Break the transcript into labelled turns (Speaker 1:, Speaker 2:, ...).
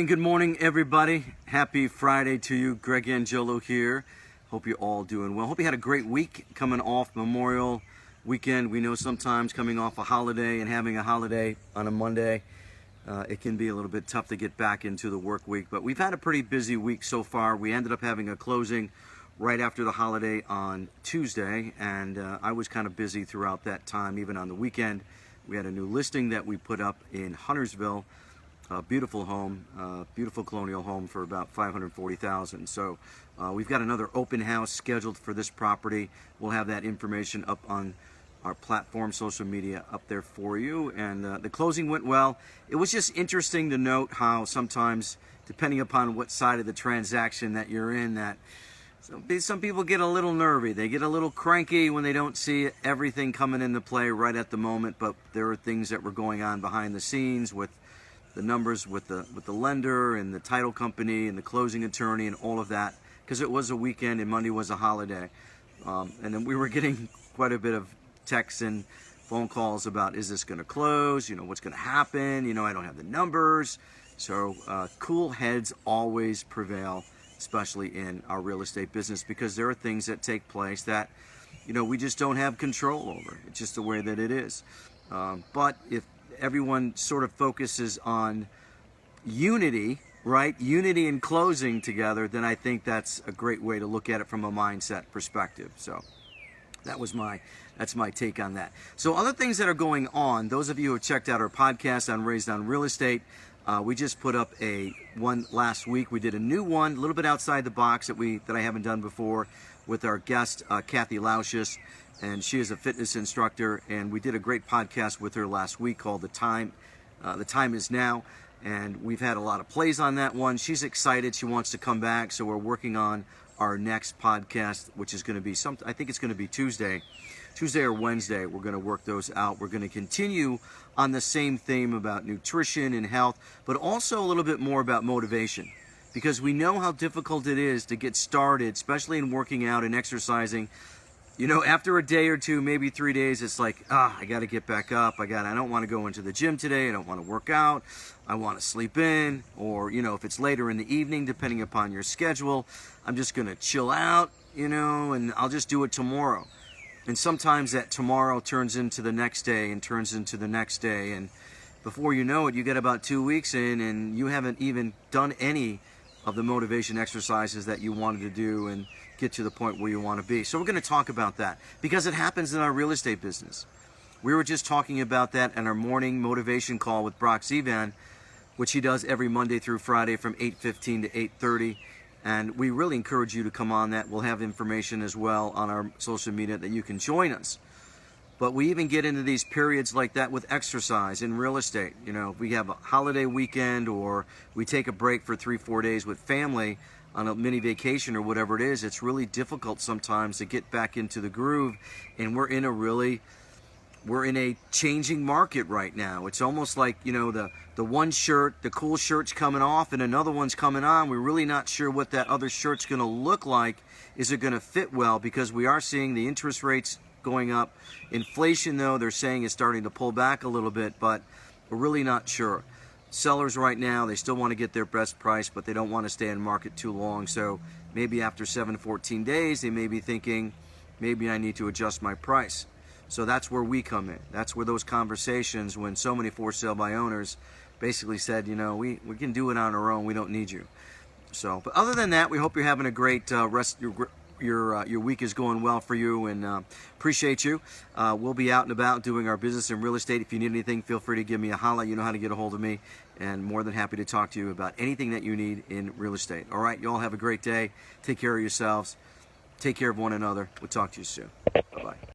Speaker 1: Good morning, everybody. Happy Friday to you. Greg Angelo here. Hope you're all doing well. Hope you had a great week coming off Memorial Weekend. We know sometimes coming off a holiday and having a holiday on a Monday, it can be a little bit tough to get back into the work week. But we've had a pretty busy week so far. We ended up having a closing right after the holiday on Tuesday, and I was kind of busy throughout that time, even on the weekend. We had a new listing that we put up in Huntersville. A beautiful home, beautiful colonial home for about $540,000. So we've got another open house scheduled for this property. We'll have that information up on our platform, social media, up there for you. And the closing went well. It was just interesting to note how sometimes, depending upon what side of the transaction that you're in, that some people get a little nervy. They get a little cranky when they don't see everything coming into play right at the moment. But there are things that were going on behind the scenes with the numbers with the lender and the title company and the closing attorney and all of that, because it was a weekend and Monday was a holiday. And then we were getting quite a bit of texts and phone calls about, is this going to close? You know, what's going to happen? You know, I don't have the numbers. So cool heads always prevail, especially in our real estate business, because there are things that take place that, you know, we just don't have control over. It's just the way that it is. But if everyone sort of focuses on unity, right? Unity and closing together, then I think that's a great way to look at it from a mindset perspective. So that's my take on that. So other things that are going on, those of you who have checked out our podcast on Raised on Real Estate, we just put up one last week. We did a new one, a little bit outside the box that I haven't done before, with our guest, Kathy Lauschis. And she is a fitness instructor, and we did a great podcast with her last week called The Time Is Now, and we've had a lot of plays on that one. She's excited. She wants to come back, so we're working on our next podcast, which is going to be I think it's going to be Tuesday or Wednesday. We're going to work those out. We're going to continue on the same theme about nutrition and health, but also a little bit more about motivation, because we know how difficult it is to get started, especially in working out and exercising. You know, after a day or two, maybe 3 days, it's like, I got to get back up. I don't want to go into the gym today. I don't want to work out. I want to sleep in. Or, you know, if it's later in the evening, depending upon your schedule, I'm just going to chill out, you know, and I'll just do it tomorrow. And sometimes that tomorrow turns into the next day and turns into the next day. And before you know it, you get about 2 weeks in and you haven't even done any of the motivation exercises that you wanted to do and get to the point where you want to be. So we're going to talk about that because it happens in our real estate business. We were just talking about that in our morning motivation call with Brock Zivan, which he does every Monday through Friday from 8:15 to 8:30. And we really encourage you to come on that. We'll have information as well on our social media that you can join us. But we even get into these periods like that with exercise in real estate. You know, if we have a holiday weekend or we take a break for 3-4 days with family on a mini vacation or whatever it is, it's really difficult sometimes to get back into the groove. And we're in a changing market right now. It's almost like, you know, the one shirt, the cool shirt's coming off and another one's coming on. We're really not sure what that other shirt's going to look like. Is it going to fit well? Because we are seeing the interest rates going up. Inflation, though, they're saying is starting to pull back a little bit, but we're really not sure. Sellers right now, they still want to get their best price, but they don't want to stay in market too long. So maybe after 7-14 days, they may be thinking, maybe I need to adjust my price. So that's where we come in. That's where those conversations, when so many for sale by owners basically said, you know, we can do it on our own. We don't need you. So, but other than that, we hope you're having a great rest. Your week is going well for you, and appreciate you. We'll be out and about doing our business in real estate. If you need anything, feel free to give me a holla. You know how to get a hold of me, and more than happy to talk to you about anything that you need in real estate. All right, you all have a great day. Take care of yourselves. Take care of one another. We'll talk to you soon. Bye-bye.